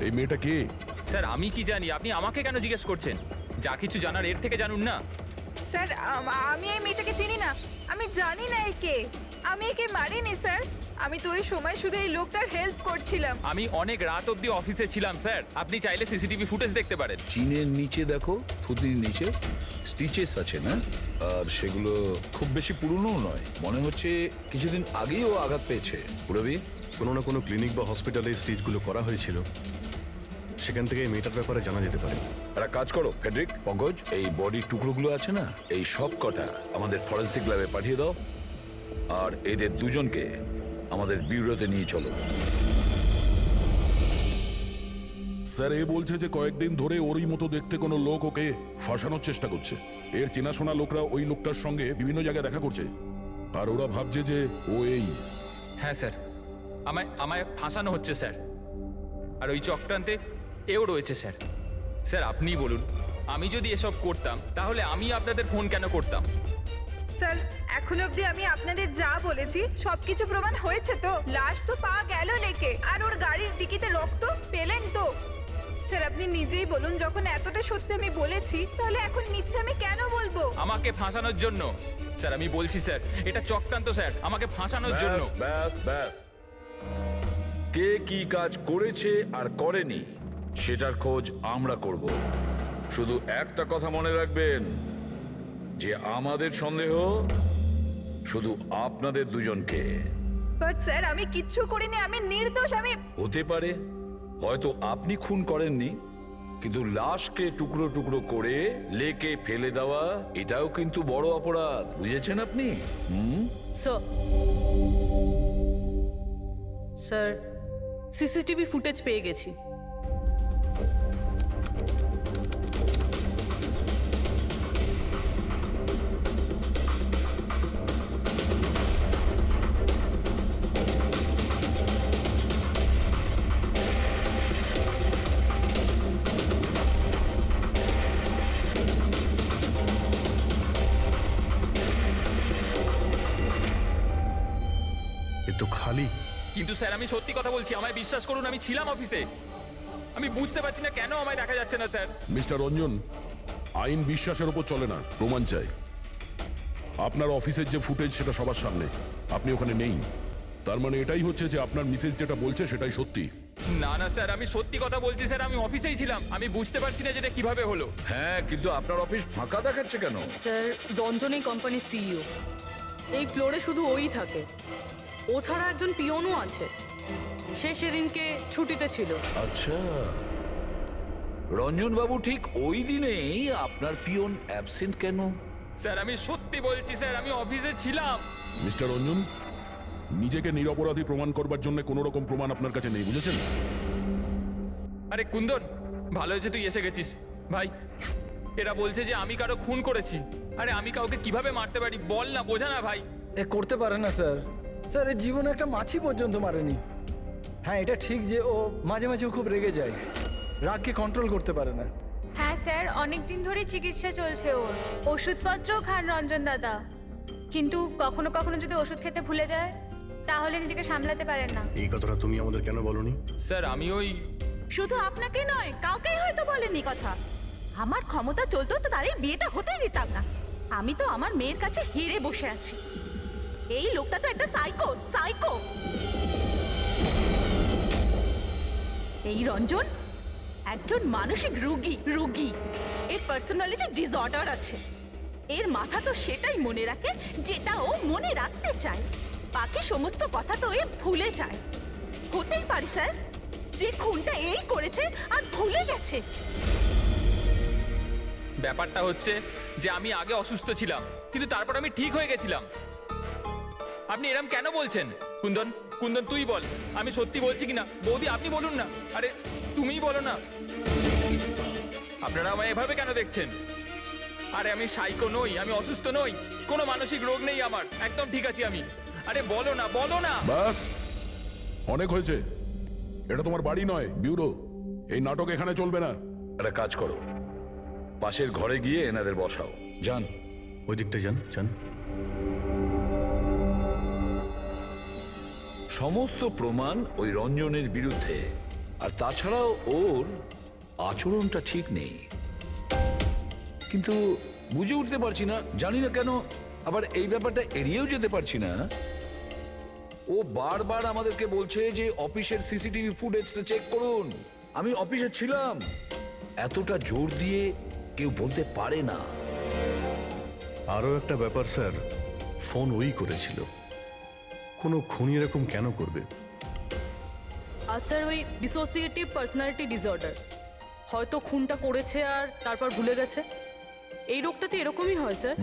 এই মেয়েটা কে? স্যার আমি কি জানি, আপনি আমাকে কেন জিজ্ঞেস করছেন? যা কিছু জানার এর থেকে জানুন না। স্যার আমি এই মেয়েটাকে চিনি না, আমি জানি না একে, আমি একে মারিনি স্যার। আমি তো ওই সময় শুধু এই লোকটার হেল্প করছিলাম। আমি অনেক রাত অবধি অফিসে ছিলাম স্যার, আপনি চাইলে সিসিটিভি ফুটেজ দেখতে পারেন। চিনের নিচে দেখো, থুতনির নিচে স্টিচেস আছে না? আর সেগুলো খুব বেশি পুরনো নয়, মনে হচ্ছে কিছুদিন আগেই ও আঘাত পেয়েছে। পুরবি কোনো না কোনো ক্লিনিক বা হসপিটালে স্টিচগুলো করা হয়েছিল, সেখান থেকে এই মেয়েটার ব্যাপারে জানা যেতে পারে। একটা কাজ করো ফেডরিক, পঙ্কজ, এই বডির টুকরোগুলো আছে না, এই সব কটা আমাদের ফরেন্সিক ল্যাবে পাঠিয়ে দাও, আর এদের দুজনকে আমাদের ব্যুরোতে নিয়ে চলো। স্যার এ বলছে যে কয়েকদিন ধরে ওরই মতো দেখতে কোনো লোক ওকে ফাঁসানোর চেষ্টা করছে। এর চেনাশোনা লোকরা ওই লোকটার সঙ্গে বিভিন্ন জায়গায় দেখা করছে, আর ওরা ভাবছে যে ও এই। হ্যাঁ স্যার, আমায় ফাঁসানো হচ্ছে স্যার, আর ওই চক্রান্তে এও রয়েছে স্যার। স্যার আপনিই বলুন, আমি যদি এসব করতাম তাহলে আমি আপনাদের ফোন কেন করতাম? স্যার এখন অবধি আমি আপনাদের যা বলেছি সবকিছু প্রমাণ হয়েছে তো? লাশ তো পাওয়া গেল লেকে, আর ওর গাড়ির ডিকিতে রক্ত পেলেন তো? স্যার আপনি নিজেই বলুন, যখন এতটা সত্যি আমি বলেছি তাহলে এখন মিথ্যে আমি কেন বলবো? আমাকে ফাঁসানোর জন্য স্যার, আমি বলছি স্যার এটা চক্রান্ত স্যার, আমাকে ফাঁসানোর জন্য। ব্যাস ব্যাস, কে কি কাজ করেছে আর করেনি সেটার খোঁজ আমরা করব। শুধু একটা কথা মনে রাখবেন, যে আমাদের সন্দেহ শুধু আপনাদের দুজনকে। বাট স্যার আমি কিচ্ছু করিনি, আমি নির্দোষ। আমি হতে পারে হয়তো আপনি খুন করেননি, কিন্তু লাশকে টুকরো টুকরো করে লেকে ফেলে দেওয়া এটাও কিন্তু বড় অপরাধ, বুঝেছেন আপনি? স্যার সিসিটিভি ফুটেজ পেয়ে গেছি। এ তো খালি। কিন্তু স্যার আমি সত্যি কথা বলছি, আমায় বিশ্বাস করুন, আমি ছিলাম অফিসে। আমি বুঝতে পারছি না কেন আমায় দেখা যাচ্ছে না স্যার। মিস্টার রঞ্জন, আইন বিশ্বাসের উপর চলে না, প্রমাণ চাই। আপনার অফিসের যে ফুটেজ সেটা সবার সামনে, আপনি ওখানে নেই, তার মানে এটাই হচ্ছে যে আপনার মিসেস যেটা বলছে সেটাই সত্যি। না না স্যার, আমি সত্যি কথা বলছি স্যার, আমি অফিসেই ছিলাম। আমি বুঝতে পারছি না যেটা কিভাবে হলো। হ্যাঁ, কিন্তু আপনার অফিস ফাঁকা দেখাচ্ছে কেন? স্যার রঞ্জন এই কোম্পানির সিইও, এই ফ্লোরে শুধু ওই থাকে, ও ছাড়া একজন পিয়নও আছে, সে সেদিনকে ছুটিতে ছিল। আচ্ছা, রঞ্জন বাবু ঠিক ওই দিনেই আপনার পিয়ন অ্যাবসেন্ট কেন? স্যার আমি সত্যি বলছি স্যার, আমি অফিসে ছিলাম। মিস্টার রঞ্জন, নিজেকে নিরপরাধী প্রমাণ করবার জন্য কোনো রকম প্রমাণ আপনার কাছে নেই, বুঝেছেন? আরে কুন্দন, ভালো হয়েছে তুই এসে গেছিস ভাই। এরা বলছে যে আমি কারো খুন করেছি। আরে আমি কাউকে কিভাবে মারতে পারি বল না, বোঝা না ভাই। এ করতে পারে না স্যার। স্যার এর জীবনে একটা মাছি পর্যন্ত মারেনি। হ্যাঁ এটা ঠিক যে ও মাঝে মাঝে খুব রেগে যায়, রাগকে কন্ট্রোল করতে পারে না। হ্যাঁ স্যার, অনেক দিন ধরে চিকিৎসা চলছে ওর, ওষুধপত্রও খান রঞ্জন দাদা, কিন্তু কখনো কখনো যদি ওষুধ খেতে ভুলে যায় তাহলে নিজেকে সামলাতে পারেন না। এই কথাটা তুমি আমাদের কেন বলনি? স্যার আমি ওই শুধু আপনাকে নয়, কাউকেই হয়তো বলেনি কথা। আমার ক্ষমতা চলতো তো তার এই বিয়েটা হতেই দিতাম না। আমি তো আমার মেয়ের কাছে হেরে বসে আছি। এই লোকটা তো একটা সাইকো সাইকো। এই রঞ্জন একজন মানসিক রোগী। এর পার্সোনালিটি ডিসঅর্ডার আছে। এর মাথা তো সেটাই মনে রাখে যেটা ও মনে রাখতে চায়, বাকি সমস্ত কথা তো এ ভুলে যায়। হতেই পারে স্যার যে খুনটা এই করেছে আর ভুলে গেছে। ব্যাপারটা হচ্ছে যে আমি আগে অসুস্থ ছিলাম, কিন্তু তারপর আমি ঠিক হয়ে গেছিলাম। আপনি এরম কেন বলছেন? কুন্দন কুন্দন তুই বল, আমি সত্যি বলছি কিনা। বৌদি আপনি বলুন না, আরে তুমিই বলো না। আপনারা আমায় এভাবে কেন দেখছেন? আরে আমি সাইকো নই, আমি অসুস্থ নই, কোনো মানসিক রোগ নেই আমার, একদম ঠিক আছি আমি। আরে বলো না বলো না। বাস, অনেক হয়েছে। এটা তোমার বাড়ি নয়, ব্যুরো। এই নাটক এখানে চলবে না। একটা কাজ করো, পাশের ঘরে গিয়ে এনাদের বসাও। যান, ওই দিকটা যান যান। সমস্ত প্রমাণ ওই রঞ্জনের বিরুদ্ধে, আর তাছাড়াও ওর আচরণটা ঠিক নেই। কিন্তু বুঝে উঠতে পারছি না, জানি না কেন আবার এই ব্যাপারটা এড়িয়েও যেতে পারছি না। ও বারবার আমাদেরকে বলছে যে অফিসের সিসিটিভি ফুটেজটা চেক করুন। আমি অফিসে ছিলাম, এতটা জোর দিয়ে কেউ বলতে পারে না। আরও একটা ব্যাপার স্যার, ফোন ওই করেছিল। কোনো খুনি এরকম কেন করবে? আর স্যার ওই ডিসোসিয়েটিভ পার্সোনালিটি ডিসঅর্ডার, হয়তো খুনটা করেছে আর তারপর ভুলে গেছে। এই রোগটাতে এরকমই হয় স্যার।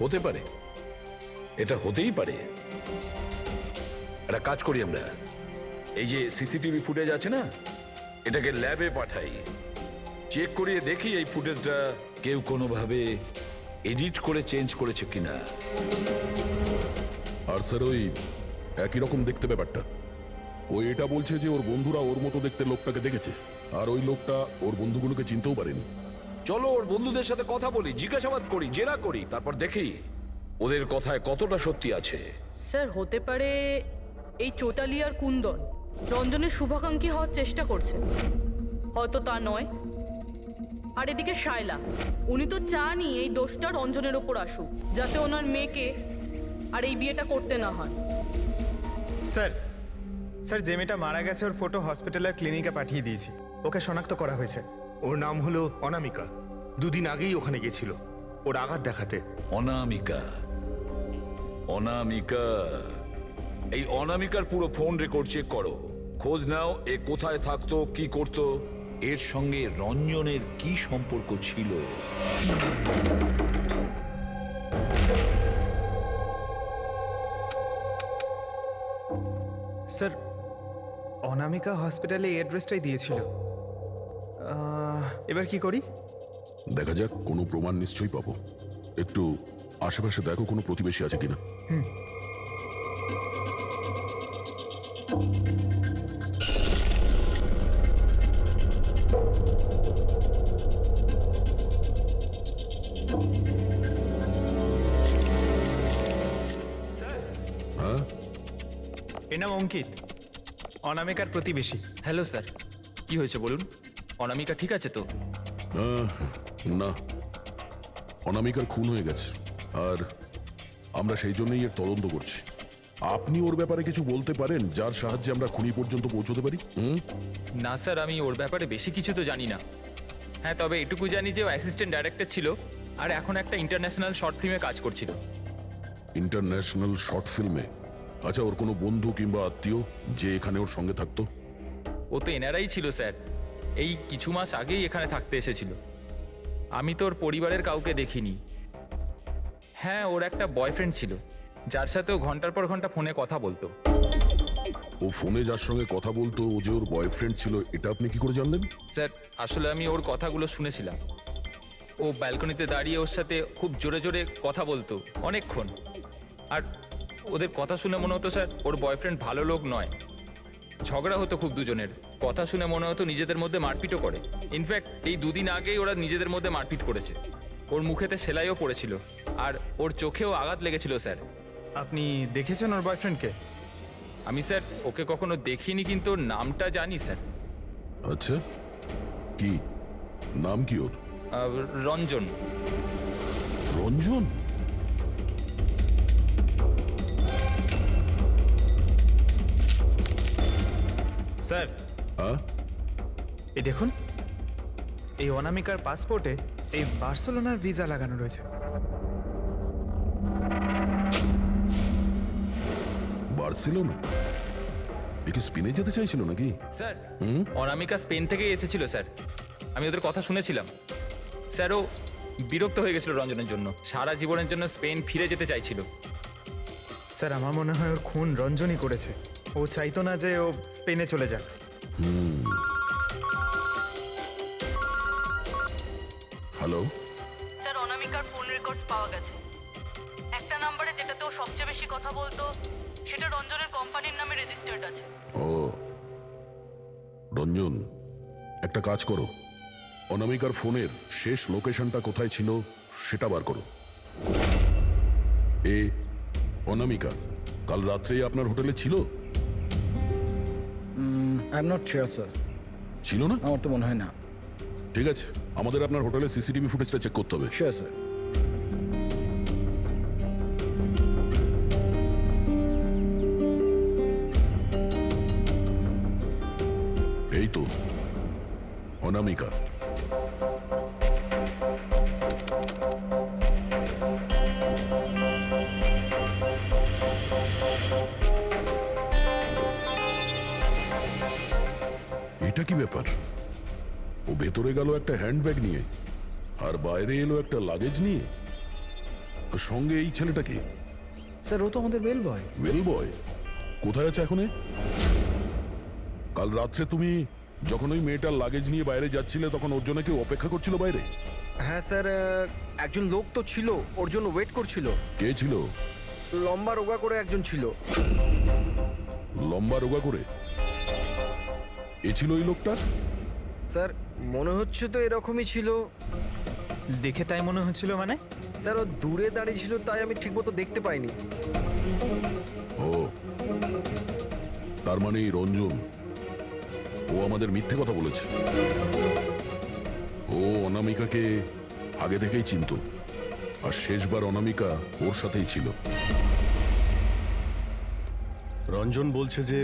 হতে পারে, এটা হতেই পারে। একটা কাজ করি আমরা, এই যে সিসিটিভি ফুটেজ আছে না, এটাকে ল্যাবে পাঠাই, চেক করিয়ে দেখি এই ফুটেজটা কেউ কোনোভাবে এডিট করে চেঞ্জ করেছে কিনা। আর স্যার ওই একই রকম দেখতে ব্যাপারটা। ও এটা বলছে যে ওর বন্ধুরা ওর মতো দেখতে লোকটাকে দেখেছে, আর ওই লোকটা ওর বন্ধুগুলোকে চিনতেও পারেনি। চলো ওর বন্ধুদের সাথে কথা বলি, জিজ্ঞাসাবাদ করি, জেরা করি, তারপর দেখি ওদের কথায় কতটা সত্যি আছে। স্যার হতে পারে এই চৈতালি আর কুন্দন রঞ্জনের শুভাকাঙ্ক্ষী হওয়ার চেষ্টা করছে, হয়তো তা নয়। আর এদিকে শায়লা, উনি তো চানই এই দোষটা রঞ্জনের ওপর আসুক, যাতে ওনার মেয়েকে আর এই বিয়েটা করতে না হয়। স্যার স্যার যে মেয়েটা মারা গেছে ওর ফটো হসপিটালের ক্লিনিকে পাঠিয়ে দিয়েছি। ওকে শনাক্ত করা হয়েছে। ওর নাম হলো অনামিকা। দুদিন আগেই ওখানে গেছিল ওর আঘাত দেখাতে। অনামিকা, অনামিকা, এই অনামিকার পুরো ফোন রেকর্ড চেক করো, খোঁজ নাও এ কোথায় থাকতো, কি করতো, এর সঙ্গে রঞ্জনের কি সম্পর্ক ছিল। স্যার অনামিকা হসপিটালে এই অ্যাড্রেসটাই দিয়েছিল। এবার কি করি? দেখা যাক, কোনো প্রমাণ নিশ্চয়ই পাবো। একটু আশেপাশে দেখো কোনো প্রতিবেশী আছে কিনা। হ্যাঁ, এর নাম অঙ্কিত, অনামিকার প্রতিবেশী। হ্যালো স্যার, কি হয়েছে বলুন? অনামিকা ঠিক আছে তো? না, অনামিকার খুন হয়ে গেছে, আর আমরা সেই জন্যই এর তদন্ত করছি। আপনি ওর ব্যাপারে কিছু বলতে পারেন যার সাহায্যে আমরা খুনি পর্যন্ত পৌঁছতে পারি? না স্যার, আমি ওর ব্যাপারে বেশি কিছু তো জানি না। হ্যাঁ, তবে এটুকু জানি যে ও অ্যাসিস্ট্যান্ট ডাইরেক্টর ছিল আর এখন একটা ইন্টারন্যাশনাল শর্ট ফিল্মে কাজ করছিল। ইন্টারন্যাশনাল শর্ট ফিল্মে? আচ্ছা, ওর কোনো বন্ধু কিংবা আত্মীয় যে এখানে ওর সঙ্গে থাকতো? ও তো এনআরআই ছিল স্যার, এই কিছু মাস আগেই এখানে থাকতে এসেছিল। আমি তো ওর পরিবারের কাউকে দেখিনি। হ্যাঁ, ওর একটা বয়ফ্রেন্ড ছিল যার সাথে ও ঘন্টার পর ঘন্টা ফোনে কথা বলতো। ও ফোনে যার সঙ্গে কথা বলতো ও যে ওর বয়ফ্রেন্ড ছিল, এটা আপনি কি করে জানলেন? স্যার, আসলে আমি ওর কথাগুলো শুনেছিলাম। ও ব্যালকনিতে দাঁড়িয়ে ওর সাথে খুব জোরে জোরে কথা বলতো অনেকক্ষণ। আর ওদের কথা শুনে মনে হতো স্যার ওর বয়ফ্রেন্ড ভালো লোক নয়। ঝগড়া হতো খুব দুজনের। কথা শুনে মনে হতো নিজেদের মধ্যে মারপিটও করে। ইনফ্যাক্ট এই দুদিন আগেই ওরা নিজেদের মধ্যে মারপিট করেছে। ওর মুখেতে সেলাইও পড়েছিল আর ওর চোখেও আঘাত লেগেছিল স্যার। আপনি দেখেছেন ওর বয়ফ্রেন্ডকে? আমি স্যার ওকে কখনো দেখিনি, কিন্তু ওর নামটা জানি স্যার। আচ্ছা, কি নাম কি ওর? রঞ্জন। রঞ্জন? স্যার হ্যাঁ, এই দেখুন, এই অনামিকার পাসপোর্টে এই বার্সেলোনার ভিসা লাগানো রয়েছে। বার্সেলোনা? এ কি স্পেনে যেতে চাইছিল নাকি? স্যার, অনামিকা স্পেন থেকেই এসেছিল স্যার। আমি ওদের কথা শুনেছিলাম। স্যার, ও বিরক্ত হয়ে গেছিল রঞ্জনের জন্য, সারা জীবনের জন্য স্পেন ফিরে যেতে চাইছিল। স্যার আমার মনে হয় ওর খুন রঞ্জনই করেছে। ও চাইতো না যে ও স্পেনে চলে যাক। হ্যালো? স্যার, অনামিকার ফোন রেকর্ডস পাওয়া গেছে। একটা নাম্বারে যেটাতে ও সবচেয়ে বেশি কথা বলতো সেটা রঞ্জনের কোম্পানির নামে রেজিস্টার্ড আছে। ও, রঞ্জন, একটা কাজ করো, অনামিকার ফোনের শেষ লোকেশনটা কোথায় ছিল সেটা বার করো। অনামিকা কাল রাত্রেই আপনার হোটেলে ছিল? I am not sure sir, ছিল না? আমার তো মনে হয় না। ঠিক আছে, আমাদের আপনার হোটেলের সিসিটিভি ফুটেজটা চেক করতে হবে। Sure sir. এই তো অনামিকা। এটা কি ব্যাপার? ও ভেতরে গেল একটা হ্যান্ডব্যাগ নিয়ে, আর বাইরে এলো একটা লাগেজ নিয়ে, আর সঙ্গে এই ছেলেটাকে। স্যার ও তো আমাদের বেল বয়। ওয়েল বয় কোথায় আছে এখন? কাল রাত্রে তুমি যখন ওই মেয়েটার লাগেজ নিয়ে বাইরে যাচ্ছিলে তখন ওর জন্য কেউ অপেক্ষা করছিল বাইরে? হ্যাঁ স্যার, একজন লোক তো ছিল, ওর জন্য ওয়েট করছিল। কে ছিল? লম্বা রোগা করে একজন ছিল। লম্বা রোগা করে? এ ছিল ওই লোকটা? স্যার মনে হচ্ছে তো এরকমই ছিল। দেখে তাই মনে হচ্ছিল মানে? স্যার ও দূরে দাঁড়িয়ে ছিল, তাই আমি ঠিকমতো দেখতে পাইনি। ও, তার মানে এই রঞ্জন, ও আমাদের মিথ্যে কথা বলেছে। ও অনামিকাকে আগে থেকেই চিনতো, আর শেষবার অনামিকা ওর সাথেই ছিল। রঞ্জন বলছে যে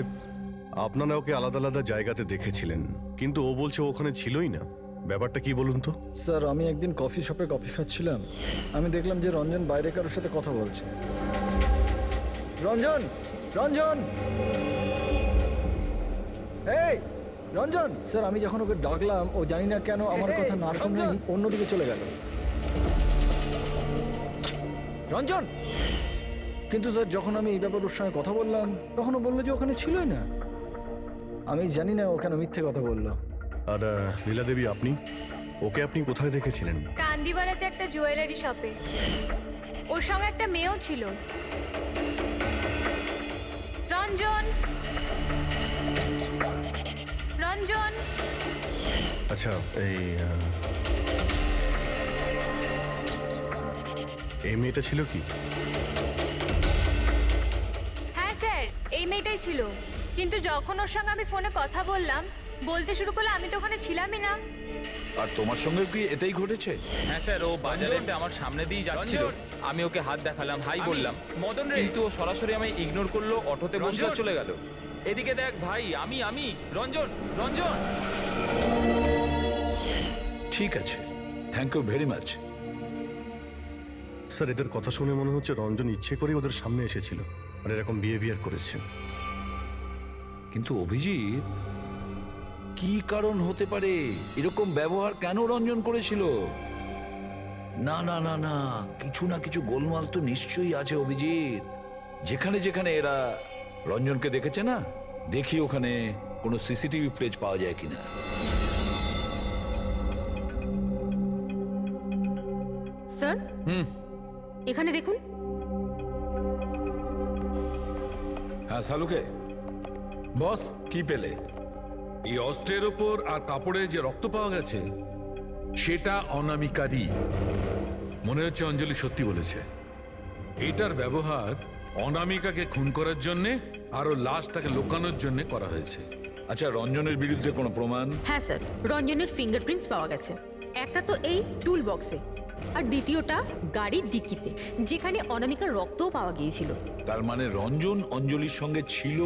আপনারা ওকে আলাদা আলাদা জায়গাতে দেখেছিলেন, কিন্তু ও বলছে ও ওখানে ছিলই না। ব্যাপারটা কি বলুন তো? স্যার আমি একদিন কফি শপে কফি খাচ্ছিলাম, আমি দেখলাম যে রঞ্জন বাইরে কারোর সাথে কথা বলছে। রঞ্জন, রঞ্জন, এই রঞ্জন! স্যার আমি যখন ওকে ডাকলাম, ও জানি না কেন আমার কথা না শুনে অন্যদিকে চলে গেল। রঞ্জন! কিন্তু স্যার যখন আমি এই ব্যাপারে ওর সঙ্গে কথা বললাম, তখন ও বললো যে ওখানে ছিলই না। আমি জানি না ও কেন মিথ্যে কথা বললো। আর লীলা দেবী, আপনি ওকে আপনি কোথায় দেখেছিলেন? কান্দিওয়ালাতে একটা জুয়েলারি শপে। ওর সঙ্গে একটা মেয়েও ছিল। রঞ্জন, রঞ্জন! আচ্ছা, এই মেয়েটা ছিল কি? হ্যাঁ স্যার, এই মেয়েটাই ছিল। কিন্তু যখন ওর সঙ্গে আমি ফোনে কথা বললাম, বলতে শুরু করলে আমি তো ওখানে ছিলামই না। আর তোমার সঙ্গে কি এটাই ঘটেছে? হ্যাঁ স্যার, ও বাজারেতে আমার সামনে দিয়ে যাচ্ছিল, আমি ওকে হাত দেখালাম, হাই বললাম, মদন রে, কিন্তু ও সরাসরি আমায় ইগনোর করলো, অটোতে বসলো, চলে গেল। এদিকে দেখ ভাই, আমি রঞ্জন, রঞ্জন! ঠিক আছে, thank you very much. Sir এদের কথা শুনে মনে হচ্ছে রঞ্জন ইচ্ছে করে ওদের সামনে এসেছিল আর এরকম বিহেভিয়ার করেছে। কিন্তু অভিজিৎ, কি কারণ হতে পারে? এরকম ব্যবহার কেন রঞ্জন করেছিল? না না না না, কিছু না কিছু গোলমাল তো নিশ্চয়ই আছে অভিজিৎ। যেখানে যেখানে এরা রঞ্জনকে দেখেছে না, দেখি ওখানে কোনো সিসিটিভি ফুটেজ পাওয়া যায় কিনা। স্যার এখানে দেখুন। হ্যাঁ শালুকে, বস, কি পেলে? এই অস্ত্রের ওপর আর কাপড়ে যে রক্ত পাওয়া গেছে সেটা অনামিকারই। মনে হচ্ছে অঞ্জলি সত্যি বলেছে। এটার ব্যবহার অনামিকাকে খুন করার জন্যে আর ওর লাশটাকে লুকানোর জন্য করা হয়েছে। আচ্ছা, রঞ্জনের বিরুদ্ধে কোনো প্রমাণ? হ্যাঁ স্যার, রঞ্জনের ফিঙ্গারপ্রিন্টস পাওয়া গেছে। একটা তো এই টুল বক্সে, আর দ্বিতীয়টা গাড়ির ডিক্কিতে, যেখানে অনামিকার রক্তও পাওয়া গিয়েছিল। তার মানে রঞ্জন অঞ্জলির সঙ্গে ছিল।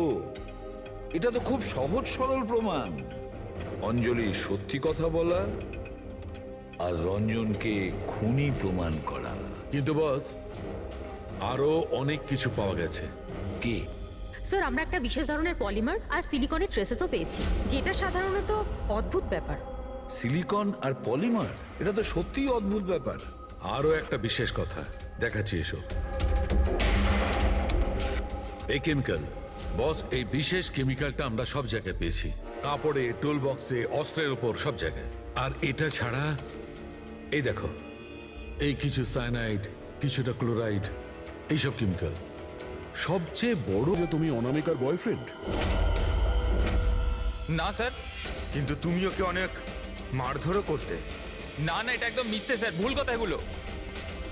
এটা তো খুব সহজ সরল প্রমাণ। অঞ্জলি সত্যি কথা বলা আর রঞ্জনকে খুনি প্রমাণ করা। কিন্তু বস, আরো অনেক কিছু পাওয়া গেছে। কি? স্যার আমরা একটা বিশেষ ধরনের পলিমার আর সিলিকনের ট্রেসেসও পেয়েছি, যেটা সাধারণত অদ্ভুত ব্যাপার। সিলিকন আর পলিমার, এটা তো সত্যিই অদ্ভুত ব্যাপার। আরো একটা বিশেষ কথা দেখাচ্ছি, এসো। এই কেমিক্যাল, বস, এই বিশেষ কেমিক্যালটা আমরা সব জায়গায় পেয়েছি, কাপড়ে, টুল বক্সে, অস্ত্রের উপর, সব জায়গায়। আর এটা ছাড়া এই দেখো, এই কিছু সায়ানাইড, কিছুটা ক্লোরাইড, এইসব কেমিক্যাল। সবচেয়ে বড় যে তুমি অনামিকার বয়ফ্রেন্ড? না স্যার। কিন্তু তুমি ওকে অনেক মারধরও করতে। না না, এটা একদম মিথ্যে স্যার, ভুল কথা এগুলো।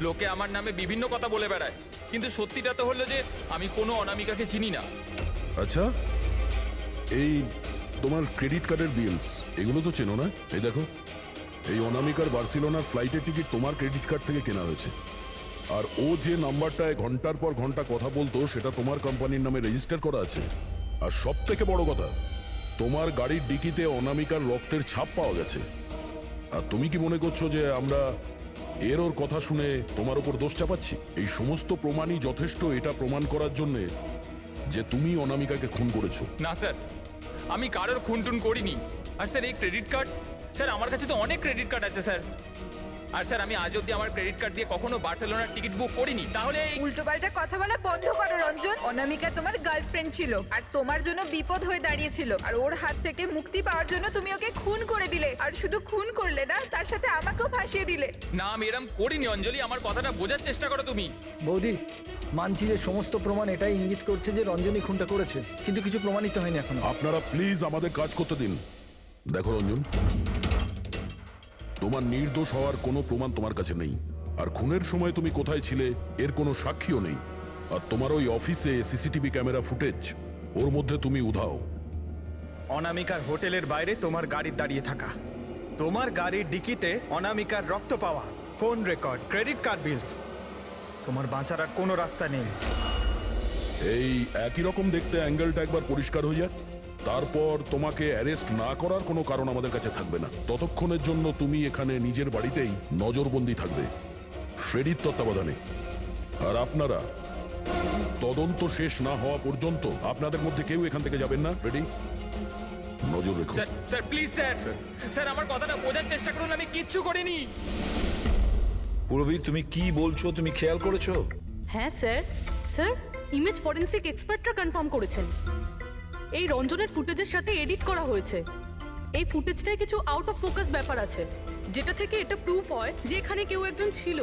লোকে আমার নামে বিভিন্ন কথা বলে বেড়ায়, কিন্তু সত্যিটা তো হলো যে আমি কোনো অনামিকাকে চিনি না। আচ্ছা, এই তোমার ক্রেডিট কার্ডের বিলস এগুলো তো চেনো না? এই দেখো, এই অনামিকার বার্সেলোনার ফ্লাইটের টিকিট তোমার ক্রেডিট কার্ড থেকে কেনা হয়েছে। আর ও যে নাম্বারটায় ঘন্টার পর ঘন্টা কথা বলতো সেটা তোমার কোম্পানির নামে রেজিস্টার করা আছে। আর সব থেকে বড় কথা, তোমার গাড়ির ডিকিতে অনামিকার রক্তের ছাপ পাওয়া গেছে। আর তুমি কি মনে করছো যে আমরা ওর কথা শুনে তোমার উপর দোষ চাপাচ্ছি? এই সমস্ত প্রমাণই যথেষ্ট এটা প্রমাণ করার জন্যে যে তুমি অনামিকাকে খুন করেছো। না স্যার, আমি কারোর খুনটুন করিনি। আর স্যার এই ক্রেডিট কার্ড, স্যার আমার কাছে তো অনেক ক্রেডিট কার্ড আছে স্যার। আর স্যার আমি আজ অব্দি আমার ক্রেডিট কার্ড দিয়ে কখনো বার্সেলোনার টিকিট বুক করিনি। তাহলে উল্টোপাল্টা কথা বলা বন্ধ করো রঞ্জন। অনামিকা তোমার গার্লফ্রেন্ড ছিল আর তোমার জন্য বিপদ হয়ে দাঁড়িয়েছিল, আর ওর হাত থেকে মুক্তি পাওয়ার জন্য তুমি ওকে খুন করে দিলে। আর শুধু খুন করলে না, তার সাথে আমাকেও ফাঁসিয়ে দিলে। না, আমি এরম করিনি অঞ্জলি, আমার কথাটা বোঝার চেষ্টা করো তুমি। বৌদি, মানছি যে সমস্ত প্রমাণ এটাই ইঙ্গিত করছে যে রঞ্জনই খুনটা করেছে, কিন্তু কিছু প্রমাণিত হয়নি এখনো। আপনারা প্লিজ আমাদের কাজ করতে দিন। দেখো রঞ্জন, তোমার নির্দোষ হওয়ার কোনো প্রমাণ তোমার কাছে নেই। আর খুনের সময় তুমি কোথায় ছিলে এর কোনো সাক্ষীও নেই। আর তোমার ওই অফিসে সিসিটিভি ক্যামেরা ফুটেজ, ওর মধ্যে তুমি উধাও। অনামিকার হোটেলের বাইরে তোমার গাড়ির দাঁড়িয়ে থাকা, তোমার গাড়ির ডিকিতে অনামিকার রক্ত পাওয়া, ফোন রেকর্ড, ক্রেডিট কার্ড বিলস, তোমার বাঁচার আর কোনো রাস্তা নেই। এই একই রকম দেখতে অ্যাঙ্গেলটা একবার পরিষ্কার হয়ে যাক, তারপর তোমাকে অ্যারেস্ট না করার কোনো কারণ আমাদের কাছে থাকবে না। ততক্ষণের জন্য তুমি এখানে নিজের বাড়িতেই নজরবন্দি থাকবে, ফ্রেডির তত্ত্বাবধানে। আর আপনারা তদন্ত শেষ না হওয়া পর্যন্ত আপনাদের মধ্যে কেউ এখান থেকে যাবেন না। ফ্রেডি, নজর রেখো। Sir sir please sir, sir আমার কথাটা বোঝার চেষ্টা করুন, আমি কিচ্ছু করিনি। পূরবী, তুমি কি বলছো তুমি খেয়াল করেছো? হ্যাঁ স্যার, স্যার ইমেজ ফরেন্সিক এক্সপার্টরা কনফার্ম করেছেন এই রঞ্জনের ফুটেজের সাথে এডিট করা হয়েছে। এই ফুটেজটায় কিছু আউট অফ ফোকাস ব্যাপার আছে, যেটা থেকে এটা প্রুফ হয় যে এখানে কেউ একজন ছিল,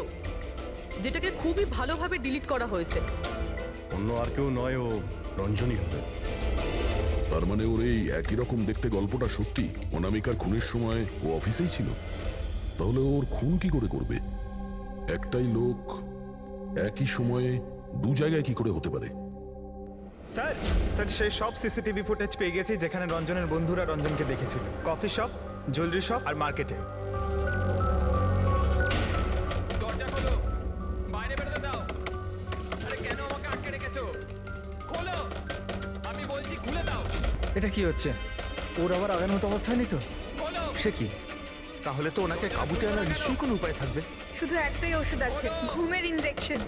যেটাকে খুবই ভালোভাবে ডিলিট করা হয়েছে। অন্য আর কেউ নয়, ও রঞ্জনই হবে। তার মানে ওর এই একই রকম দেখতে গল্পটা সত্যি। অনামিকার খুনের সময় ও অফিসেই ছিল। তাহলে ওর খুন কি করে করবে? একটাই লোক একই সময়ে দু জায়গায় কি করে হতে পারে? স্যার স্যার সেই সব সিসিটিভি ফুটেজ পেয়ে গেছি যেখানে রঞ্জনের বন্ধুরা রঞ্জনকে দেখেছিল। কফি শপ, জুয়েলারি শপ আর মার্কেটে। দরজা খোলো, বাইরে বেরোতে দাও। আরে কেন আমাকে আটকে রেখেছো? খোলো, আমি বলছি খুলে দাও। এটা কি হচ্ছে? ওর আবার আগের মতো অবস্থায় নেই তো? খোলো। সে কি? তাহলে তো ওনাকে কাবুতে আনার নিশ্চয়ই কোনো উপায় থাকবে। শুধু একটাই ওষুধ আছে, ঘুমের ইনজেকশন।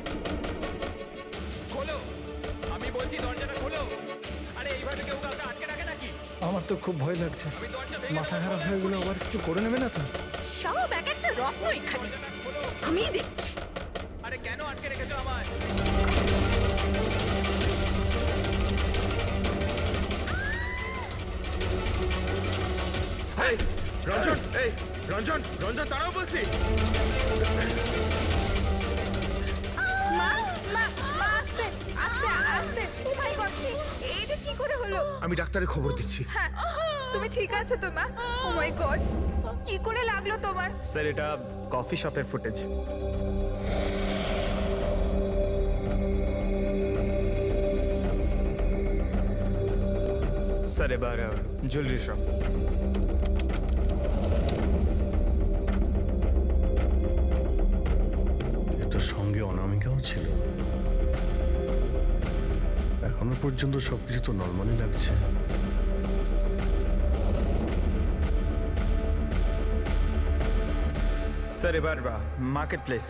খোলো, আমি বলছি দরজাটা খোলো। আরে এইভাবে কেউ কাউকে আটকে রাখে নাকি? আমার তো খুব ভয় লাগছে। আমি দরজা ভেঙে মাথা খারাপ হয়ে গেলে আবার কিছু করে নেবে না তো? সব এক একটা রত্ন এখানে, দরজাটা খোলো। আমি দেখছি। আরে কেন আটকে রেখেছো আমায়? এই রঞ্জন, এই রঞ্জন, রঞ্জন দাঁড়াও বলছি। মা মা মা, আস্তে আস্তে আস্তে। ও মাই গড, এটা কি করে হলো? আমি ডাক্তারের খবর দিচ্ছি। হ্যাঁ, তুমি ঠিক আছো তো মা? ও মাই গড, কি করে লাগলো তোমার? স্যার এটা কফি শপের ফুটেজ। স্যার এবার জুয়েলারি শপ। এটার সঙ্গে অনামিকাও ছিল। এখনো পর্যন্ত সবকিছু তো নর্মালি লাগছে। স্যার এবার মার্কেট প্লেস।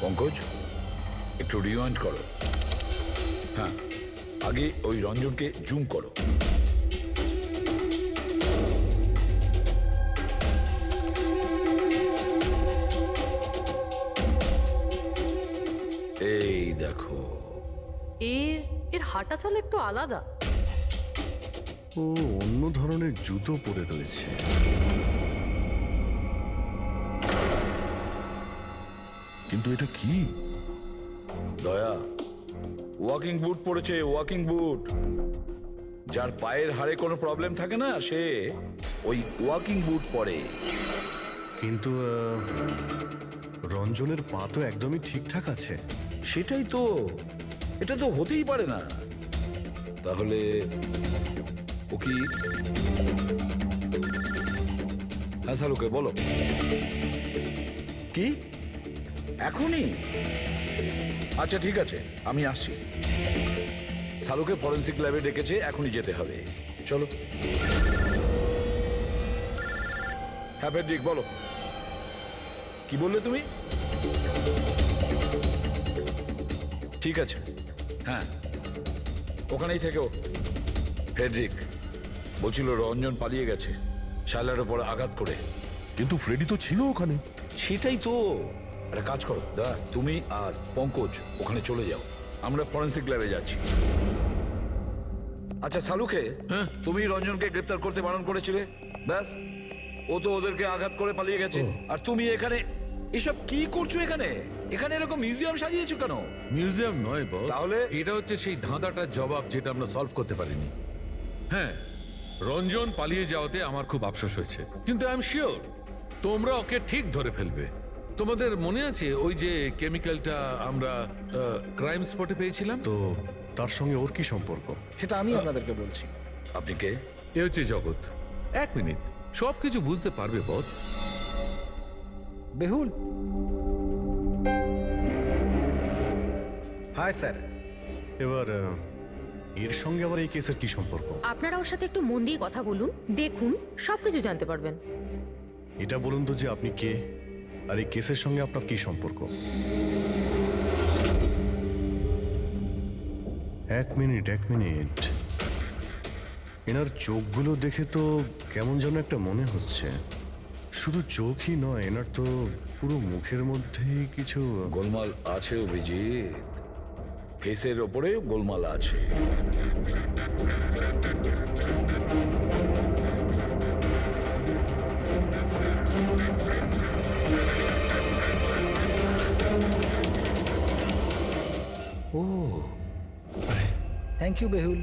পঙ্কজ, একটু রিওয়াইন্ড করো। হ্যাঁ, আগে ওই রঞ্জনকে জুম করো। এই দেখো, এর হাঁটা চল একটু আলাদা। ও অন্য ধরনের জুতো পরে রয়েছে। কিন্তু এটা কি? দয়া ওয়াকিং বুট পরেছে, ওয়াকিং বুট। যার পায়ের হাড়ে কোনো প্রবলেম থাকে না সে ওই ওয়াকিং বুট পরে। কিন্তু রঞ্জনের পা তো একদমই ঠিকঠাক আছে। সেটাই তো, এটা তো হতেই পারে না। তাহলে ও কি? হ্যাঁ সালুকে বলো, কি এখনই? আচ্ছা ঠিক আছে, আমি আসছি। সালুকে ফরেন্সিক ল্যাবে ডেকেছে, এখনই যেতে হবে। চলো। হ্যাঁ ফেডরিক বলো, কি বললে তুমি? ঠিক আছে, হ্যাঁ ওখানেই থেকো। ফ্রেডরিক বলছিল রঞ্জন পালিয়ে গেছে শায়লার ওপর আঘাত করে। কিন্তু ফ্রেডি তো ছিল ওখানে। সেটাই তো, একটা কাজ করো দা, তুমি আর পঙ্কজ ওখানে চলে যাও, আমরা ফরেন্সিক ল্যাবে যাচ্ছি। আচ্ছা সালুকে, তুমি রঞ্জনকে গ্রেপ্তার করতে বারণ করেছিলে, ব্যাস ও তো ওদেরকে আঘাত করে পালিয়ে গেছে। আর তুমি এখানে এসব কি করছো? এখানে এখানে এরকম মিউজিয়াম সাজিয়েছো কেন? মিউজিয়াম নয় বস, তাহলে? এটা হচ্ছে সেই ধাঁধাটার জবাব যেটা আমরা সলভ করতে পারিনি। হ্যাঁ, রঞ্জন পালিয়ে যাওয়াতে আমার খুব আফসোস হয়েছে, কিন্তু আই এম শিওর তোমরা ওকে ঠিক ধরে ফেলবে। তোমাদের মনে আছে ওই যে কেমিক্যালটা আমরা ক্রাইম স্পটে পেয়েছিলাম? তো তার সঙ্গে ওর কি সম্পর্ক? সেটা আমি আপনাদেরকে বলছি। আপনি কে? এ হচ্ছে জগৎ। এক মিনিট, সবকিছু বুঝতে পারবে বস। বেহুল, হাই স্যার। এবার এর সঙ্গে আবার এই কেসের কি সম্পর্ক? আপনারা ওর সাথে একটু মন দিয়ে কথা বলুন, দেখুন সবকিছু জানতে পারবেন। এটা বলুন তো যে আপনি কে, আর এই কেসের সঙ্গে আপনার কি সম্পর্ক? এক মিনিট। এনার চোখগুলো দেখে তো কেমন যেন একটা মনে হচ্ছে। শুধু চোখই নয়, এনার তো পুরো মুখের মধ্যেই কিছু গোলমাল আছে অভিজিৎ, ফেসের ওপরে গোলমাল আছে। ও থ্যাংক ইউ বেহুল।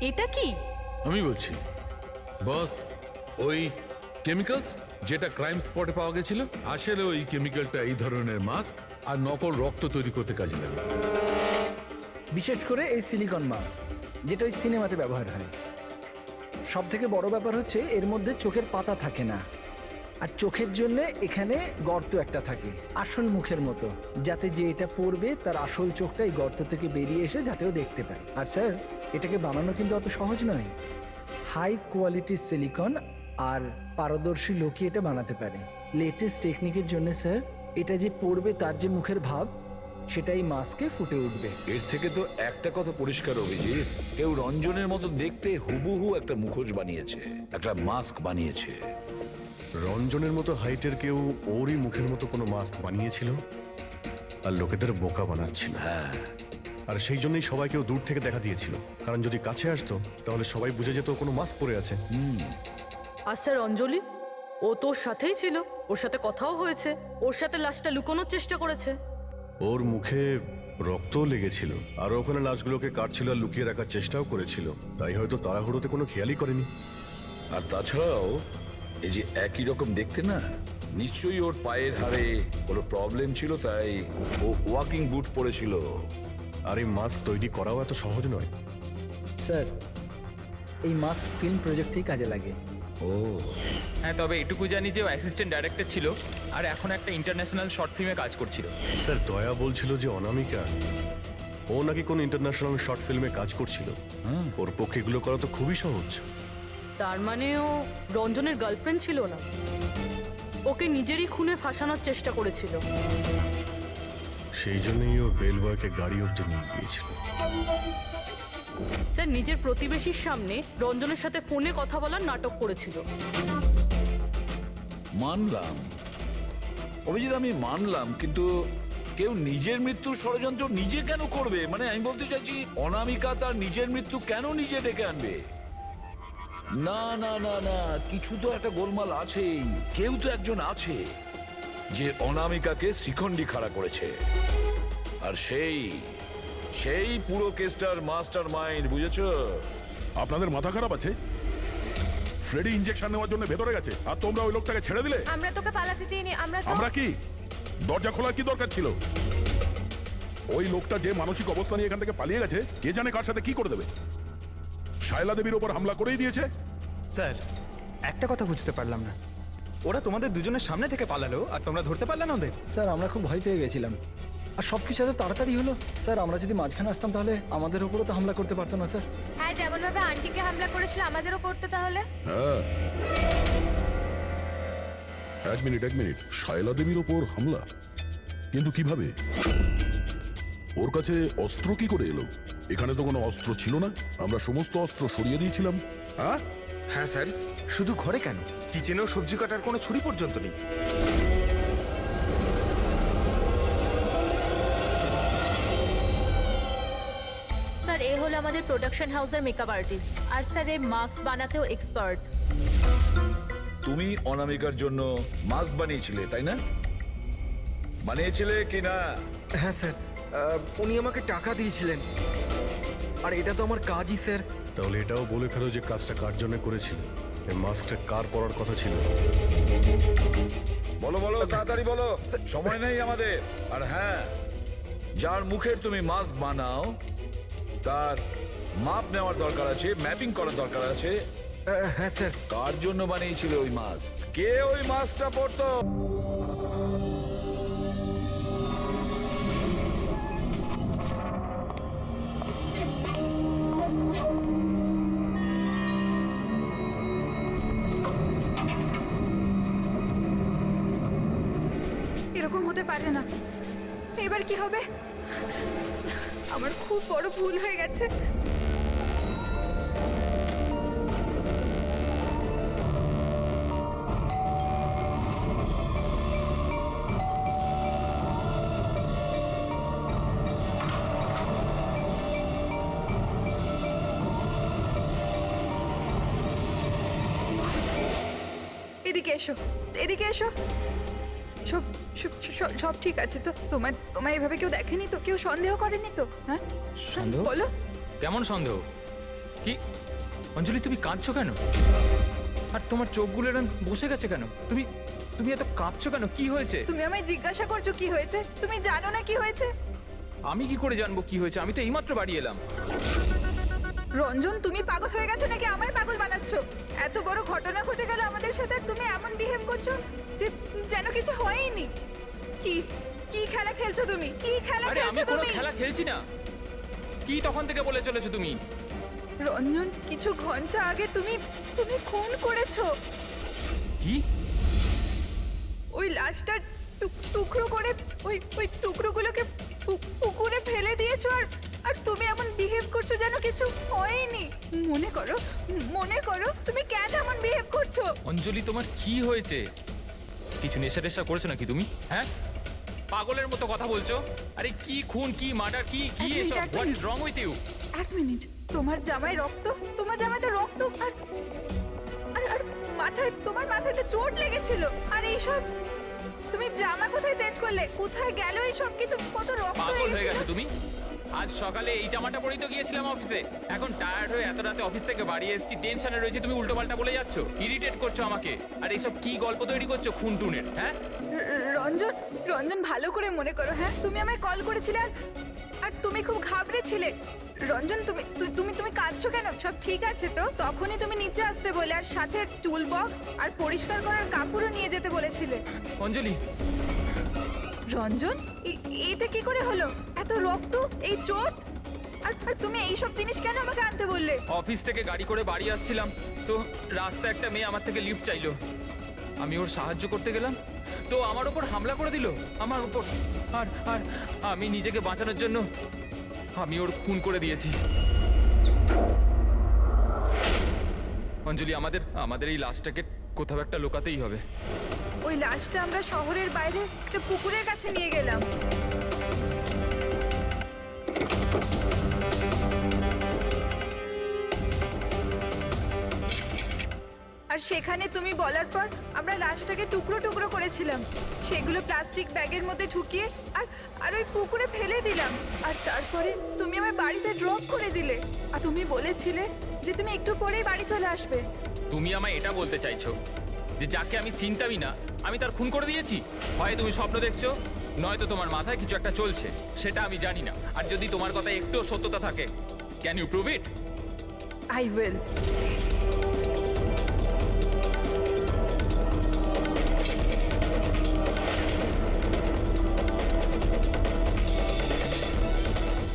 এটা কি? আমি বলছি বস, ওই কেমিক্যালস যেটা ক্রাইম স্পটে পাওয়া গেছিল, আসলে ওই কেমিক্যালটা এই ধরনের মাস্ক আর নকল রক্ত তৈরি করতে কাজে লাগে। বিশেষ করে এই সিলিকন মাস্ক, যেটা ওই সিনেমাতে ব্যবহার হয়। সব থেকে বড় ব্যাপার হচ্ছে এর মধ্যে চোখের পাতা থাকে না, আর চোখের জন্য এখানে গর্ত একটা থাকে আসল মুখের মতো, যাতে যে এটা পড়বে তার আসল চোখটা এই গর্ত থেকে বেরিয়ে এসে যাতেও দেখতে পায়। আর স্যার, এটাকে বানানো কিন্তু অত সহজ নয়। হাই কোয়ালিটির সিলিকন আর পারদর্শী লোকই এটা বানাতে পারে। লেটেস্ট টেকনিকের জন্য স্যার, এটা যে পড়বে তার যে মুখের ভাব, সেটাই মাস্কে ফুটে উঠবে। এর থেকে তো একটা কথা পরিষ্কার অভিজিৎ, কেউ রঞ্জনের মতো দেখতে হুবহু একটা মুখোশ বানিয়েছে, একটা মাস্ক বানিয়েছে। রঞ্জনের মতো হাইটের কেউ ওরই মুখের মতো কোনো মাস্ক বানিয়েছিল আর লোকেদের বোকা বানাচ্ছিল। হ্যাঁ, আর সেই জন্যই সবাইকেও দূর থেকে দেখা দিয়েছিল, কারণ যদি কাছে আসতো তাহলে সবাই বুঝে যেত ও কোনো মাস্ক পরে আছে। আর স্যার অঞ্জলি, ও তো ওর সাথেই ছিল, ওর সাথে কথাও হয়েছে, ওর সাথে লাশটা লুকোনোর চেষ্টা করেছে। ওর মুখে রক্তও লেগেছিল, আর ওখানে লাশগুলোকে কাটছিল আর লুকিয়ে রাখার চেষ্টাও করেছিল, তাই হয়তো তাড়াহুড়োতে কোনো খেয়ালই করেনি। আর তাছাড়াও এই যে একই রকম দেখতে না, নিশ্চয়ই ওর পায়ের হাড়ে কোনো প্রবলেম ছিল, তাই ও ওয়াকিং বুট পরেছিল। আর এই মাস্ক তৈরি করাও এত সহজ নয়। স্যার, এই মাস্ক ফিল্ম প্রজেক্টেই কাজে লাগে। ও হ্যাঁ, তবে এটুকু জানি যে ও অ্যাসিস্ট্যান্ট ডাইরেক্টর ছিল আর এখন একটা ইন্টারন্যাশনাল শর্ট ফিল্মে কাজ করছিল। স্যার, দয়া বলছিল যে অনামিকা ও নাকি কোন ইন্টারন্যাশনাল শর্ট ফিল্মে কাজ করছিল। ওর পক্ষে এগুলো করা তো খুবই সহজ। তার মানে ও রঞ্জনের গার্লফ্রেন্ড ছিল না, ওকে নিজেরই খুনে ফাঁসানোর চেষ্টা করেছিল। সেই জন্যই ও বেল বয়কে গাড়ি অব্দি নিয়ে গিয়েছিল। স্যার, নিজের প্রতিবেশীর সামনে রঞ্জনের সাথে ফোনে কথা বলার নাটক করেছিল। মানলাম অভিজিৎ, আমি মানলাম, কিন্তু কেউ নিজের মৃত্যুর ষড়যন্ত্র নিজে কেন করবে? মানে আমি বলতে চাইছি, অনামিকা তার নিজের মৃত্যু কেন নিজে ডেকে আনবে? না না না না, কিছু তো একটা গোলমাল আছেই। কেউ তো একজন আছে যে অনামিকাকে শিখণ্ডি খাড়া করেছে, আর সেই পুরো কেসটার মাস্টার মাইন্ড, বুঝেছো? আপনাদের মাথা খারাপ আছে? ফ্রেডি ইনজেকশন নেওয়ার জন্য ভেতরে গেছে আর তোমরা ওই লোকটাকে ছেড়ে দিলে। আমরা তোকে পালাতে দিইনি, আমরা কি দরজা খোলার কি দরকার ছিল? ওই লোকটা যে মানসিক অবস্থা নিয়ে এখান থেকে পালিয়ে গেছে, কে জানে কার সাথে কি করে দেবে। শায়লা দেবীর ওপর হামলা করেই দিয়েছে। স্যার, একটা কথা বুঝতে পারলাম না, ওরা তোমাদের দুজনের সামনে থেকে পালালো আর তোমরা ধরতে পারলে না ওদের? স্যার আমরা খুব ভয় পেয়ে গেছিলাম, আর সব কিছু এত তাড়াতাড়ি হলো। স্যার আমরা যদি মাঝখানে আসতাম তাহলে আমাদের উপরও তো হামলা করতে পারতো না স্যার। হ্যাঁ, যেমন ভাবে আন্টিকে হামলা করেছিল আমাদেরও করতে তাহলে। হ্যাঁ, এক মিনিট শায়লা দেবীর ওপর হামলা, কিন্তু কিভাবে? ওর কাছে অস্ত্র কি করে এলো? এখানে তো কোনো অস্ত্র ছিল না, আমরা সমস্ত অস্ত্র সরিয়ে দিয়েছিলাম। হ্যাঁ হ্যাঁ স্যার, শুধু ঘরে কেন, কিচেনেও সবজি কাটার কোনো ছুরি পর্যন্ত নেই। স্যার এ হলো আমাদের প্রোডাকশন হাউসের মেকআপ আর্টিস্ট, আর স্যার এ মাস্ক বানাতেও এক্সপার্ট। তুমি অনামিকার জন্য মাস্ক বানিয়েছিলে তাই না? বানিয়েছিলে কি না? হ্যাঁ স্যার, উনি আমাকে টাকা দিয়েছিলেন, আর এটা তো আমার কাজই স্যার। তাহলে এটাও বলে ফেলো যে কাজটা কার জন্য করেছিল, এই মাস্কটা কার পরার কথা ছিল। বলো বলো, তাড়াতাড়ি বলো, সময় নেই আমাদের। আর হ্যাঁ, যার মুখের তুমি মাস্ক বানাও তার মাপ নেওয়ার দরকার আছে, ম্যাপিং করার দরকার আছে। হ্যাঁ স্যার। কার জন্য বানিয়েছিল ওই মাস্ক? কে ওই মাস্কটা পরতো? এরকম হতে পারে না। এবার কি হবে? আমার খুব বড় ভুল হয়ে গেছে। এদিকে এসো, এদিকে এসো। সব সব ঠিক আছে তো? তোমায় এভাবে কেউ দেখেনি তো? কেউ সন্দেহ করেনি তো? হ্যাঁ সন্দেহ? বলো। কেমন সন্দেহ? কি অঞ্জলি, তুমি কাঁদছো কেন? আর তোমার চোখগুলো এরকম বসে গেছে কেন? তুমি তুমি এত কাঁদছো কেন? কি হয়েছে? তুমি আমায় জিজ্ঞাসা করছো কি হয়েছে? তুমি জানো না কি হয়েছে? আমি কি করে জানবো কি হয়েছে? আমি তো এইমাত্র বাড়ি এলাম। রঞ্জন, তুমি পাগল হয়ে গেছো নাকি আমায় পাগল বানাচ্ছো? এত বড় ঘটনা ঘটে গেল আমাদের সাথে আর তুমি এমন বিহেভ করছো যে যেন কিছু হয়নি। কি কি খেলা খেলছো তুমি? কি খেলা আরে আমি খেলছো কোনো তুমি? খেলা খেলছি না। কি তখন থেকে বলে চলেছো তুমি? রঞ্জন, কিছু ঘন্টা আগে তুমি খুন করেছো। কি? ওই লাশটা টুকরো করে ওই টুকরোগুলোকে পুকুরে ফেলে দিয়েছো আর তুমি এমন বিহেভ করছো যেন কিছু হয়নি। মনে করো তুমি কেন এমন বিহেভ করছো? অঞ্জলি, তোমার কি হয়েছে? কিছু নেশা টেশা করেছো নাকি তুমি? হ্যাঁ, পাগলের মতো কথা বলছো। আরে কি খুন, কি মার্ডার, কি কি এক মিনিট, এসব? এক what is minute. Wrong with you? এক মিনিট, তোমার জামায় রক্ত, তোমার জামায় তো রক্ত, আর আর তোমার মাথায় তো চোট লেগেছিল। আর এইসব তুমি জামা কোথায় চেঞ্জ করলে? কোথায় গেল এই সব কিছু? কত রক্ত পাগল হয়ে লেগেছিল। গেছো তুমি? আজ সকালে এই জামাটা পরেই তো গিয়েছিলাম অফিসে। এখন টায়ার্ড হয়ে এত রাতে অফিস থেকে বাড়ি এসেছি, টেনশনে রয়েছে, তুমি উল্টো পাল্টা বলে যাচ্ছ, ইরিটেট করছো আমাকে। আর এইসব কি গল্প তৈরি করছো খুন টুনের? হ্যাঁ রঞ্জন ভালো করে মনে করো। হ্যাঁ, তুমি আমায় কল করেছিলে আর তুমি খুব ঘাবড়েছিলে। রঞ্জন, তুমি কাঁদছো কেন? সব ঠিক আছে তো? তখনই তুমি নিচে আসতে বলে আর সাথে টুল বক্স আর পরিষ্কার করার কাপড়ও নিয়ে যেতে বলেছিলে। অঞ্জলি, রঞ্জন, এটা কি করে হলো? এত রক্ত, এই চোট, আর তুমি এই সব জিনিস কেন আমাকে আনতে বললে? অফিস থেকে গাড়ি করে বাড়ি আসছিলাম তো রাস্তায় একটা মেয়ে আমার থেকে লিফট চাইলো। আমি ওর সাহায্য করতে গেলাম তো আমার উপর হামলা করে দিল, আমার উপর। আর আর আমি নিজেকে বাঁচানোর জন্য আমি ওর খুন করে দিয়েছি। অঞ্জলি, আমাদের এই লাশটাকে কোথাও একটা লুকাতেই হবে। ওই লাশটা আমরা শহরের বাইরে একটা পুকুরের কাছে নিয়ে গেলাম। আর সেখানে তুমি বলার পর আমরা লাশটাকে টুকরো টুকরো করেছিলাম, সেগুলো প্লাস্টিক ব্যাগের মধ্যে ঢুকিয়ে আর ওই পুকুরে ফেলে দিলাম। আর তারপরে তুমি আমার বাড়িতে ড্রপ করে দিলে। আর তুমি বলেছিলে যে তুমি একটু পরেই বাড়ি চলে আসবে। তুমি আমায় এটা বলতে চাইছো যে যাকে আমি চিনতামই না আমি তার খুন করে দিয়েছি? হয় তুমি স্বপ্ন দেখছো, নয়তো তোমার মাথায় কিছু একটা চলছে, সেটা আমি জানি না। আর যদি তোমার কথায় একটু সত্যতা থাকে, can you prove it? I will.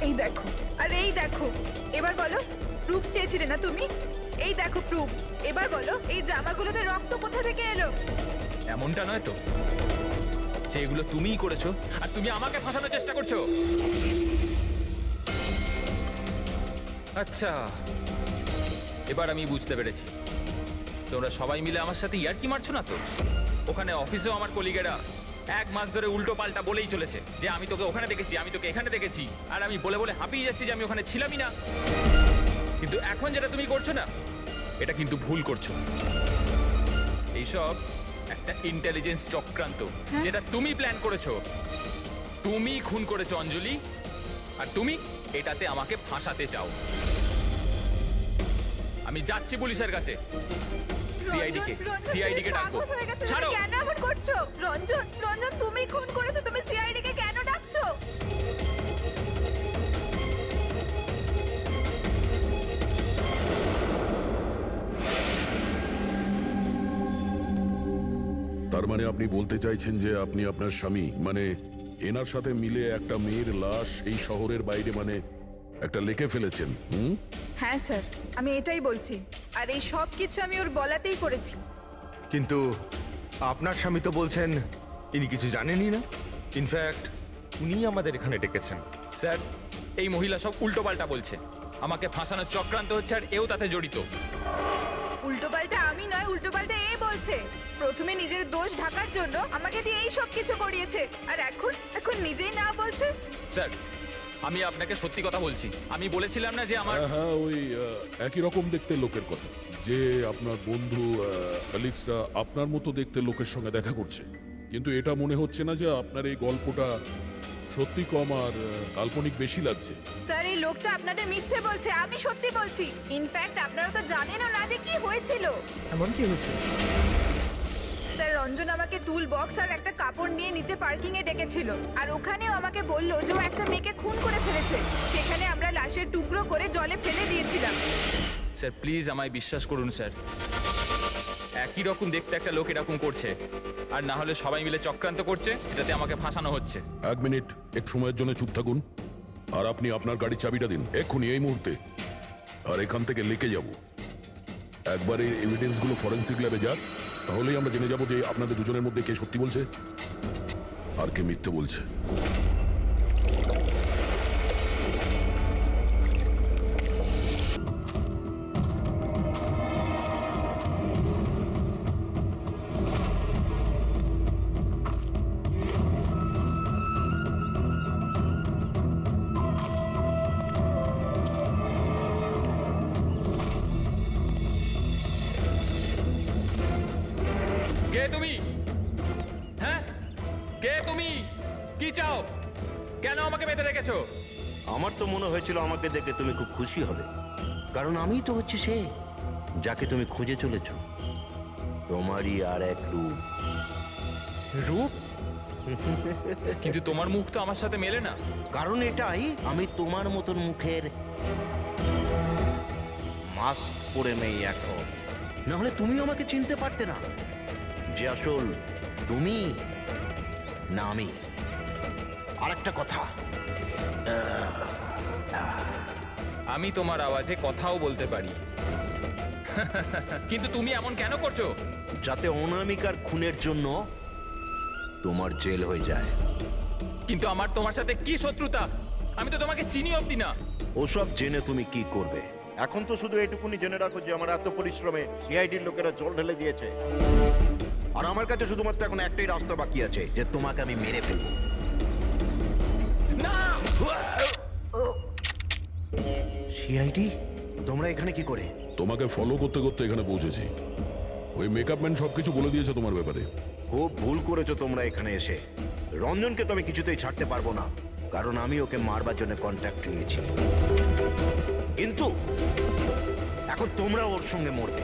এই দেখো, আর এই দেখো। এবার বলো, প্রুফ চেয়েছিলে না তুমি? এই দেখো প্রুফ। এবার বলো, এই জামাগুলোতে রক্ত কোথা থেকে এলো? এমনটা নয় তো যে এগুলো তুমিই করেছো আর তুমি আমাকে ফাঁসানোর চেষ্টা করছো? আচ্ছা, এবার আমি বুঝতে পেরেছি। তোমরা সবাই মিলে আমার সাথে ইয়ার্কি মারছো না তো? ওখানে অফিসেও আমার কলিগেরা 1 মাস ধরে উল্টো পাল্টা বলেই চলেছে যে আমি তোকে ওখানে দেখেছি, আমি তোকে এখানে দেখেছি, আর আমি বলে বলে হাঁপিয়ে যাচ্ছি যে আমি ওখানে ছিলামই না। কিন্তু এখন যেটা তুমি করছো না, এটা কিন্তু ভুল করছো। এইসব একটা ইন্টেলিজেন্স চক্রান্ত, যেটা তুমি প্ল্যান করেছো। তুমি খুন করেছো অঞ্জলি, আর তুমি এটাতে আমাকে ফাঁসাতে চাও। আমি যাচ্ছি পুলিশের কাছে, সিআইডি কে ডাকবো। ছাড়ো। কেন এমন করছো? রঞ্জন, রঞ্জন, তুমি খুন করেছো, তুমি সিআইডি কে কেন ডাকছো? তার মানে আপনি বলতে চাইছেন যে আপনি আপনার স্বামী মানে এনার সাথে মিলে একটা মেয়ের লাশ এই শহরের বাইরে মানে একটা লেকে ফেলেছেন? হ্যাঁ স্যার, আমি এটাই বলছি। আর এই সব কিছু আমি ওর বলাতেই করেছি। কিন্তু আপনার স্বামী তো বলছেন ইনি কিছু জানেনই না। ইনফ্যাক্ট উনি আমাদের এখানে ডেকেছেন। স্যার, এই মহিলা সব উল্টোপাল্টা বলছে। আমাকে ফাঁসানোর চক্রান্ত হচ্ছে, আর এও তাতে জড়িত। উল্টোপাল্টা আমি নয়, উল্টোপাল্টা এ বলছে। প্রথমে নিজের দোষ ঢাকার জন্য আমাকে দিয়ে এই সব কিছু করিয়েছে, আর এখন নিজেই না বলছে। স্যার, আমি আপনাকে সত্যি কথা বলছি। আমি বলেছিলাম না যে আমার হ্যাঁ, ওই একই রকম দেখতে লোকের কথা, যে আপনার বন্ধু অ্যালেক্সরা আপনার মতো দেখতে লোকের সঙ্গে দেখা করছে। কিন্তু এটা মনে হচ্ছে না যে আপনার এই গল্পটা সত্যি কম আর কাল্পনিক বেশি লাগছে। স্যার, এই লোকটা আপনাদের মিথ্যে বলছে, আমি সত্যি বলছি। ইনফ্যাক্ট আপনারা তো জানেনও না যে কি হয়েছিল। এমন কি হয়েছে? স্যার, রঞ্জন আমাকে টুল বক্স আর একটা কাপড় নিয়ে নিচে পার্কিং এ ডেকেছিল, আর ওখানেও আমাকে বলল যে ও একটা মেয়েকে খুন করে ফেলেছে। সেখানে আমরা লাশের টুকরো করে জলে ফেলে দিয়েছিলাম। স্যার প্লিজ আমায় বিশ্বাস করুন স্যার, একই রকম দেখতে একটা লোক এরকম করছে, আর না হলে সবাই মিলে চক্রান্ত করছে যেটাতে আমাকে ফাঁসানো হচ্ছে। 1 মিনিট এক সময়ের জন্য চুপ থাকুন, আর আপনি আপনার গাড়ির চাবিটা দিন এক্ষুনি, এই মুহূর্তে। আর এখান থেকে লেকে যাব। একবার এই এভিডেন্সগুলো ফরেন্সিক ল্যাবে যাক, তাহলেই আমরা জেনে যাব যে আপনাদের দুজনের মধ্যে কে সত্যি বলছে আর কে মিথ্যে বলছে। কে তুমি? হ্যাঁ, কে তুমি? কি চাও? কেন আমাকে বেঁধে রেখেছো? আমার তো মনে হয়েছিল আমাকে দেখে তুমি খুব খুশি হবে, কারণ আমিই তো হচ্ছি সে যাকে তুমি খুঁজে চলেছ। তোমারই আর এক রূপ। রূপ? কিন্তু তোমার মুখ তো আমার সাথে মেলে না। কারণ এটাই, আমি তোমার মতন মুখের মাস্ক পরে নেই এখন। না হলে তুমি আমাকে চিনতে পারতে না যে আসল তুমি না আমি। আর একটা কথা, আমি তোমার আওয়াজে কথাও বলতে পারি। কিন্তু তুমি এমন কেন করছো? যাতে অনামিকার খুনের জন্য তোমার জেল হয়ে যায়। কিন্তু আমার তোমার সাথে কি শত্রুতা? আমি তো তোমাকে চিনি অব্দি না। ওসব জেনে তুমি কি করবে? এখন তো শুধু এটুকুনি জেনে রাখো যে আমার এত পরিশ্রমে সিআইডির লোকেরা জল ঢেলে দিয়েছে, আর আমার কাছে শুধুমাত্র এখন একটাই রাস্তা বাকি আছে, যে তোমাকে আমি মেরে ফেলবো। না! সিআইডি, তোমরা এখানে কি করে? তোমাকে ফলো করতে করতে এখানে পৌঁছেছি। ওই মেকআপ ম্যান সবকিছু বলে দিয়েছে তোমার ব্যাপারে। খুব ভুল করেছো তোমরা এখানে এসে। রঞ্জনকে তো আমি কিছুতেই ছাড়তে পারবো না, কারণ আমি ওকে মারবার জন্য কন্ট্যাক্ট নিয়েছি। কিন্তু এখন তোমরা ওর সঙ্গে মরবে।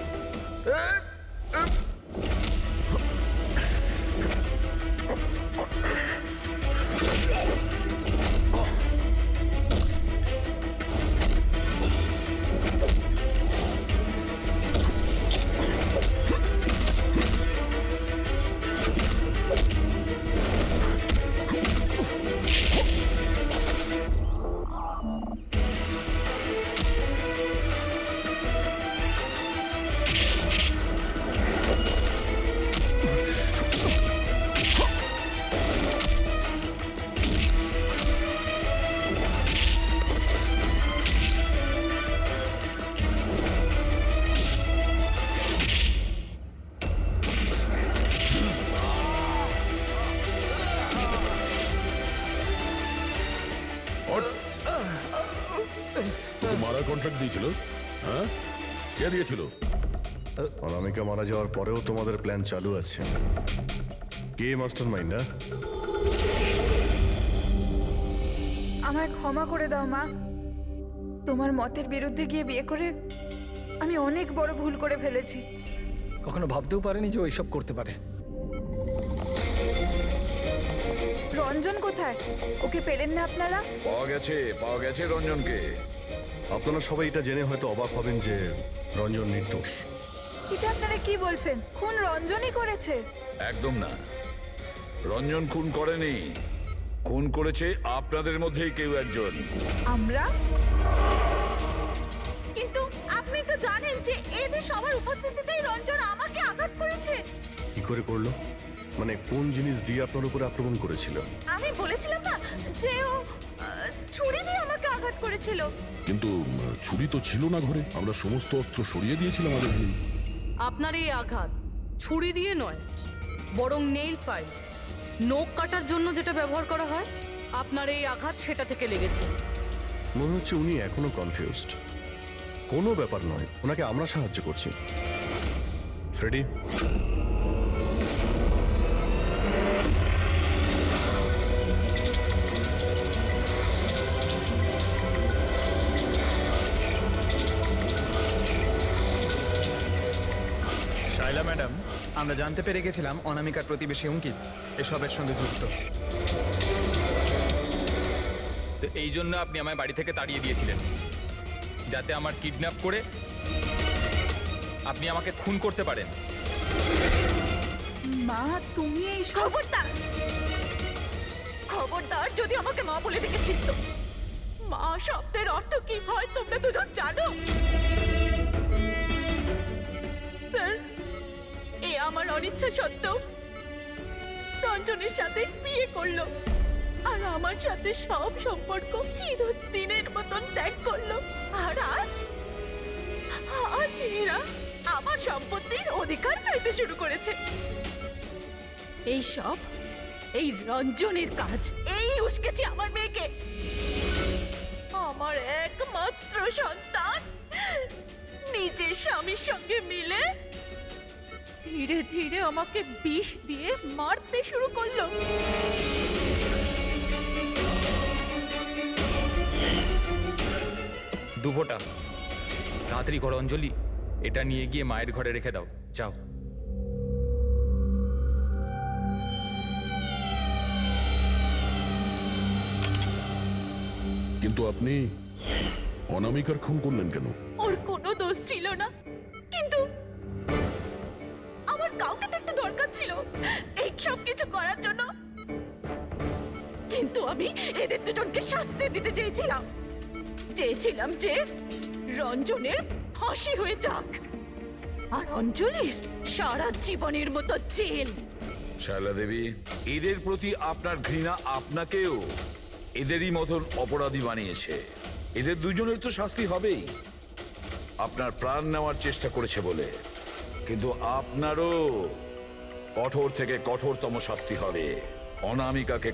তোকে মারার কন্ট্রাক্ট দিয়েছিল? হ্যাঁ, কে দিয়েছিল? অনামিকা মারা যাওয়ার পরেও তোমাদের প্ল্যান চালু আছে। কে মাস্টার মাইন্ড? আমায় ক্ষমা করে দাও মা। তোমার মতের বিরুদ্ধে গিয়ে বিয়ে করে আমি অনেক বড় ভুল করে ফেলেছি। কখনো ভাবতেও পারেনি যে ও এসব করতে পারে। রঞ্জন কোথায়? ওকে পেলেন না আপনারা? পাওয়া গেছে রঞ্জনকে। আপনারা সবাই এটা জেনে হয়তো অবাক হবেন যে রঞ্জন নির্দোষ। এটা আপনারা কি বলছেন? খুন রঞ্জনই করেছে? একদম না, রঞ্জন খুন করেনি। খুন করেছে আপনাদের মধ্যেই কেউ একজন। আমরা? কিন্তু আপনি তো জানেন যে এদের সবার উপস্থিতিতেই রঞ্জন আমাকে আঘাত করেছে। কি করে করলো? মানে কোন জিনিস দিয়ে আপনার উপরে আক্রমণ করেছিল? আমি বলেছিলাম না যে ও ছুরি দিয়ে আমাকে আঘাত করেছিল। কিন্তু ছুরি তো ছিল না ঘরে, আমরা সমস্ত অস্ত্র সরিয়ে দিয়েছিলাম আগে থেকেই। আপনার এই আঘাত ছুরি দিয়ে নয়, বরং নেইল ফাইল, নখ কাটার জন্য যেটা ব্যবহার করা হয়, আপনার এই আঘাত সেটা থেকে লেগেছে। মনে হচ্ছে উনি এখনো কনফিউজড। কোনো ব্যাপার নয়, ওনাকে আমরা সাহায্য করছি। ফ্রেডি, শাইলা ম্যাডাম, আমরা জানতে পেরে গেছিলাম অনামিকার প্রতিবেশী অঙ্কিত এসবের সঙ্গে যুক্ত। তো এই জন্য আপনি আমায় বাড়ি থেকে তাড়িয়ে দিয়েছিলেন, যাতে আমার কিডন্যাপ করে আপনি আমাকে খুন করতে পারেন। মা, তুমি এই খবরদার, খবরদার যদি আমাকে মা বলে ডেকেছিস তো। মা শব্দের অর্থ কি হয় তোমরা দুজন জানো? স্যার, এ আমার অনিচ্ছা সত্ত্বেও রঞ্জনের সাথে বিয়ে করলো আর আমার সাথে সব সম্পর্ক চিরদিনের মতন ত্যাগ করলো। আর আজ এরা আমার সম্পত্তির অধিকার চাইতে শুরু করেছে। এই সব এই রঞ্জনের কাজ। এই উস্কেছে আমার মেয়েকে, আমার একমাত্র সন্তান, নিজের স্বামীর সঙ্গে মিলে ধীরে ধীরে আমাকে বিষ দিয়ে মারতে শুরু করলো। দুভোটা তাড়াতাড়ি করো অঞ্জলি, এটা নিয়ে গিয়ে মায়ের ঘরে রেখে দাও, যাও। কিন্তু আপনি অনামিকার খুন করলেন কেন? ওর কোনো দোষ ছিল না, কিন্তু আমার কাউকে তো একটা দরকার ছিল এই সব কিছু করার জন্য। কিন্তু আমি এদের দুজনকে শাস্তি দিতে চেয়েছিলাম যে রঞ্জনের ফাঁসি হয়ে যাক আর অঞ্জলির সারা জীবনের মতো জেল। শায়লা দেবী, এদের প্রতি আপনার ঘৃণা আপনাকেও এদেরই মতন অপরাধী বানিয়েছে। এদের দুজনের তো শাস্তি হবেই, আপনার প্রাণ নেওয়ার চেষ্টা করেছে বলে। কিন্তু আপনারও কঠোর থেকে কঠোরতম শাস্তি হবে। অনামিকাকে